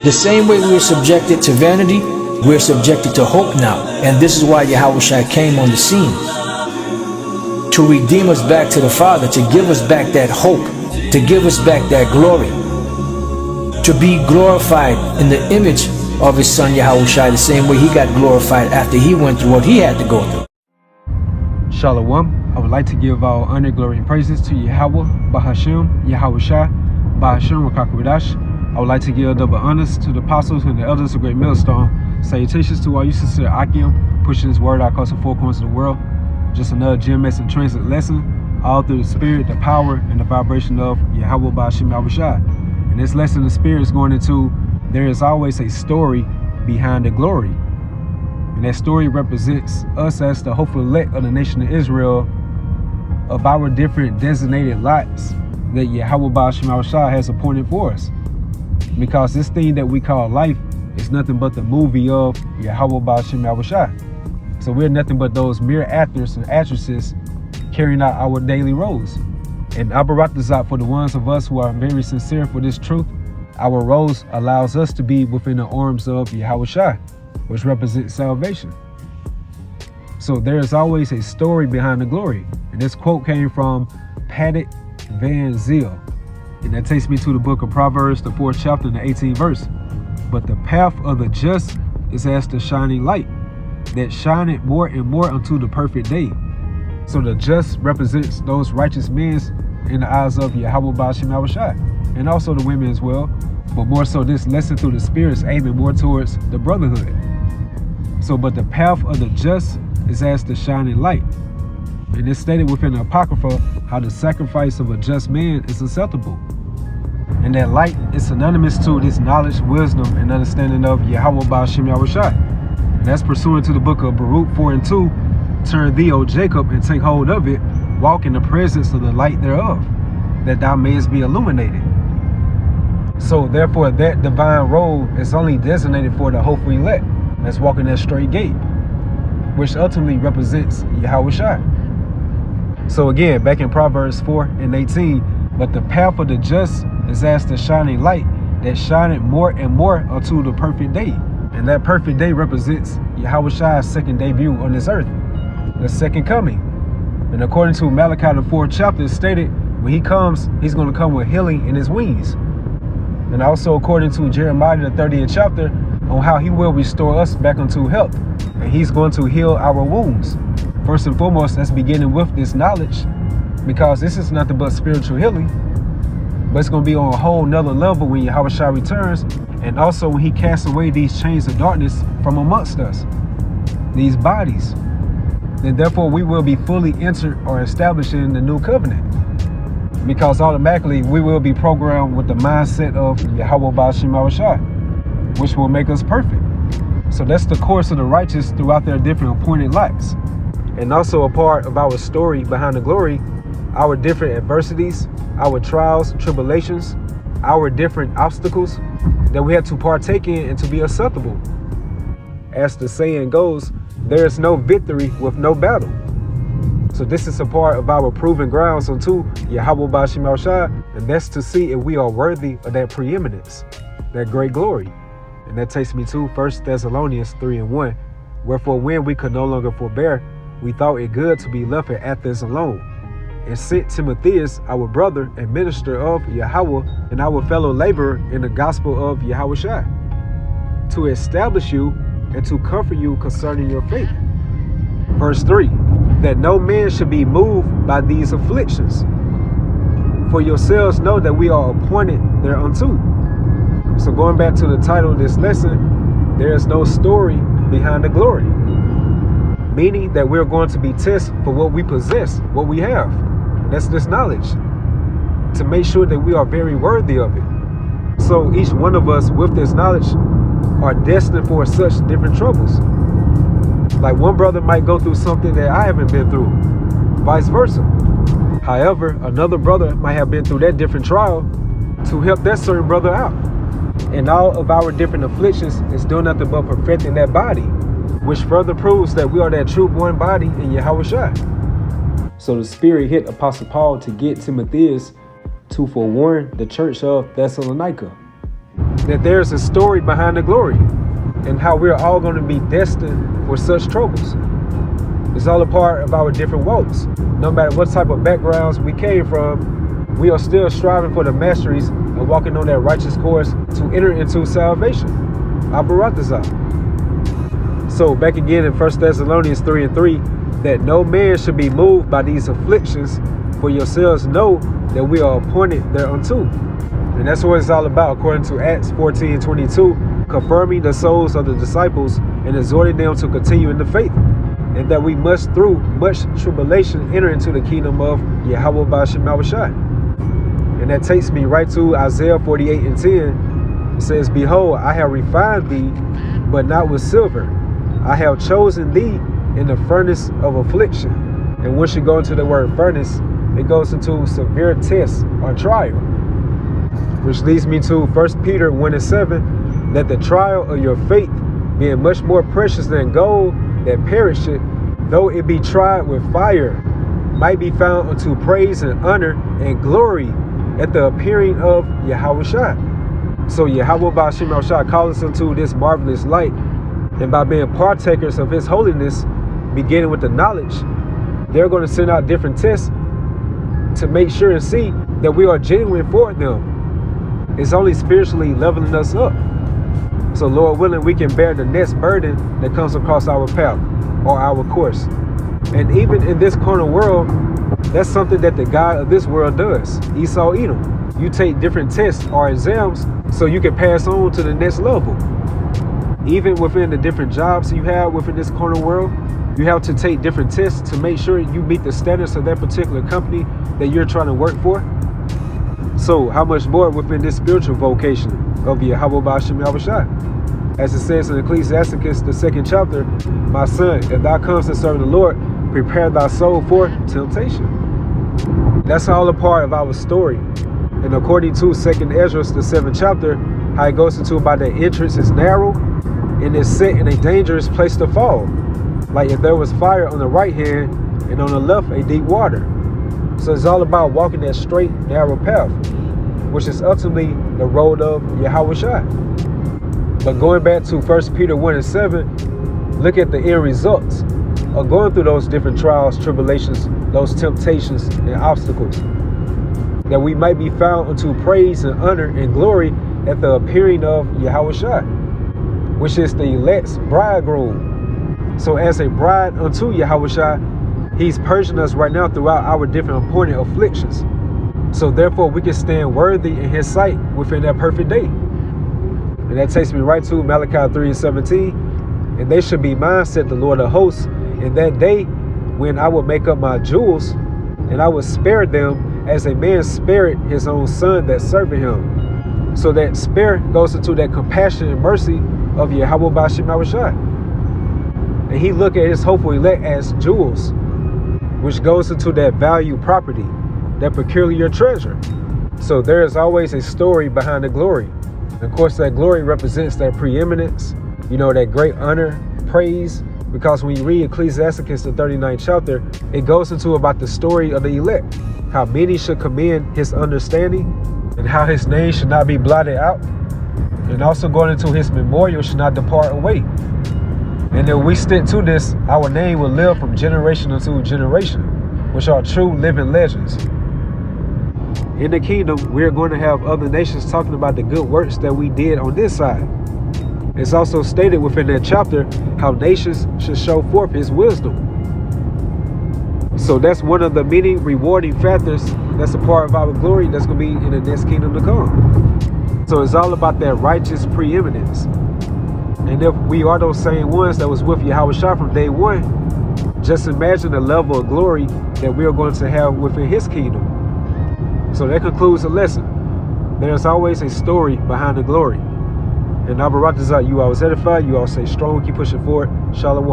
The same way we were subjected to vanity, we're subjected to hope now. And this is why Yahushua came on the scene. To redeem us back to the Father, to give us back that hope, to give us back that glory, to be glorified in the image of his son Yahushua, the same way he got glorified after he went through what he had to go through. Shalom. I would like to give all honor, glory, and praises to Yahweh, Bahashem, Yahushua, Bahashem, Wakakwadash. I would like to give double honors to the apostles and the elders of Great Millstone. Salutations to all you sincere Akim, pushing this word out across the four corners of the world. Just another GMS and transit lesson, all through the spirit, the power, and the vibration of Yahweh Bahashem Yahushua. And this lesson, the spirit is going into, there is always a story behind the glory. And that story represents us as the hopeful elect of the nation of Israel, of our different designated lots that Yahweh Bahashem Yahushua has appointed for us. Because this thing that we call life is nothing but the movie of Yahweh Bahashem Yahushua. So we're nothing but those mere actors and actresses carrying out our daily roles. And Abaratazat, for the ones of us who are very sincere for this truth, our roles allows us to be within the arms of Yahushua, which represents salvation. So there is always a story behind the glory. And this quote came from Paddock Van Zyl. And that takes me to the book of Proverbs, the 4th chapter and the 18th verse. But the path of the just is as the shining light, that shineth more and more unto the perfect day. So the just represents those righteous men in the eyes of Yahweh Bahashem Yahushua, and also the women as well. But more so, this lesson through the spirit is aiming more towards the brotherhood. So, but the path of the just is as the shining light. And it's stated within the Apocrypha how the sacrifice of a just man is acceptable. And that light is synonymous to this knowledge, wisdom, and understanding of Yahweh Bahashem Yahushua. And that's pursuant to the book of Baruch 4:2. Turn thee, O Jacob, and take hold of it. Walk in the presence of the light thereof, that thou mayest be illuminated. So therefore, that divine role is only designated for the hopeful elect that's walking that straight gate, which ultimately represents Yahushua. So again, back in Proverbs 4:18, but the path of the just is as the shining light, that shineth more and more unto the perfect day. And that perfect day represents Yahushua's second debut on this earth, the second coming. And according to Malachi, the 4th chapter, it's stated when he comes, he's going to come with healing in his wings. And also according to Jeremiah, the 30th chapter, on how he will restore us back unto health. And he's going to heal our wounds. First and foremost, that's beginning with this knowledge, because this is nothing but spiritual healing. But it's going to be on a whole nother level when Yahushua returns, and also when he casts away these chains of darkness from amongst us, these bodies. Then therefore we will be fully entered or established in the new covenant, because automatically we will be programmed with the mindset of Yahweh Bahashem Yahushua, which will make us perfect. So that's the course of the righteous throughout their different appointed lives. And also a part of our story behind the glory, our different adversities, our trials, tribulations, our different obstacles that we had to partake in and to be acceptable. As the saying goes, there is no victory with no battle. So this is a part of our proven grounds unto Yahweh Bahashem Yahushua, and that's to see if we are worthy of that preeminence, that great glory. And that takes me to 1 Thessalonians 3:1. Wherefore when we could no longer forbear, we thought it good to be left at Athens alone, and sent Timotheus, our brother and minister of Yahweh, and our fellow laborer in the gospel of Yahushua, to establish you and to comfort you concerning your faith. Verse 3, that no man should be moved by these afflictions. For yourselves know that we are appointed thereunto. So going back to the title of this lesson, there is no story behind the glory. Meaning that we're going to be tested for what we possess, what we have. And that's this knowledge, to make sure that we are very worthy of it. So each one of us with this knowledge are destined for such different troubles. Like one brother might go through something that I haven't been through, vice versa. However, another brother might have been through that different trial to help that certain brother out. And all of our different afflictions is doing nothing but perfecting that body, which further proves that we are that true born body in Yahushua. So the Spirit hit Apostle Paul to get Timotheus to forewarn the church of Thessalonica. that there's a story behind the glory and how we're all going to be destined for such troubles. It's all a part of our different walks. No matter what type of backgrounds we came from, we are still striving for the masteries and walking on that righteous course to enter into salvation. Abaratazah. So back again in 1 Thessalonians 3:3, that no man should be moved by these afflictions, for yourselves know that we are appointed thereunto. And that's what it's all about, according to Acts 14:22, confirming the souls of the disciples and exhorting them to continue in the faith, and that we must through much tribulation enter into the kingdom of Yahweh Ba'ashem Yahushua. And that takes me right to Isaiah 48:10. It says, behold, I have refined thee, but not with silver. I have chosen thee in the furnace of affliction. And once you go into the word furnace, it goes into severe test or trial, which leads me to 1 Peter 1:7, that the trial of your faith, being much more precious than gold that perisheth, though it be tried with fire, might be found unto praise and honor and glory at the appearing of Yahushua. So Yahweh Ba'ashem Yahushua calls us into this marvelous light, and by being partakers of his holiness, beginning with the knowledge, they're going to send out different tests to make sure and see that we are genuine for them. It's only spiritually leveling us up. So Lord willing, we can bear the next burden that comes across our path or our course. And even in this carnal world, that's something that the God of this world does. Esau Edom. You take different tests or exams so you can pass on to the next level. Even within the different jobs you have within this carnal world, you have to take different tests to make sure you meet the standards of that particular company that you're trying to work for. So how much more within this spiritual vocation of Yahweh Ba'ashem Yahushua? As it says in Ecclesiasticus, the 2nd chapter, my son, if thou comes to serve the Lord, prepare thy soul for temptation. That's all a part of our story. And according to 2nd Ezra, the 7th chapter, how it goes into about the entrance is narrow and is set in a dangerous place to fall. Like if there was fire on the right hand and on the left a deep water. So it's all about walking that straight, narrow path, which is ultimately the road of Yahushua. But going back to 1 Peter 1:7, look at the end results of going through those different trials, tribulations, those temptations and obstacles, that we might be found unto praise and honor and glory at the appearing of Yahushua, which is the elect's bridegroom. So as a bride unto Yahushua, he's purging us right now throughout our different appointed afflictions. So therefore we can stand worthy in his sight within that perfect day. And that takes me right to Malachi 3:17. And they should be mine, said the Lord of hosts, in that day when I will make up my jewels, and I will spare them as a man spared his own son that served him. So that spare goes into that compassion and mercy of Yahweh Ba'ashem Yahushua. And he look at his hopeful elect as jewels, which goes into that value property, that peculiar treasure. So there is always a story behind the glory. Of course, that glory represents that preeminence, that great honor, praise, because when you read Ecclesiasticus, the 39th chapter, it goes into about the story of the elect, how many should commend his understanding and how his name should not be blotted out. And also going into his memorial should not depart away. And if we stick to this, our name will live from generation to generation, which are true living legends. In the kingdom, we're going to have other nations talking about the good works that we did on this side. It's also stated within that chapter how nations should show forth his wisdom. So that's one of the many rewarding factors that's a part of our glory that's going to be in the next kingdom to come. So it's all about that righteous preeminence. And if we are those same ones that was with Yahushua from day one, just imagine the level of glory that we are going to have within his kingdom. So that concludes the lesson. There's always a story behind the glory. And Abaratazah, you always edify, you all stay strong, keep pushing forward. Shalom.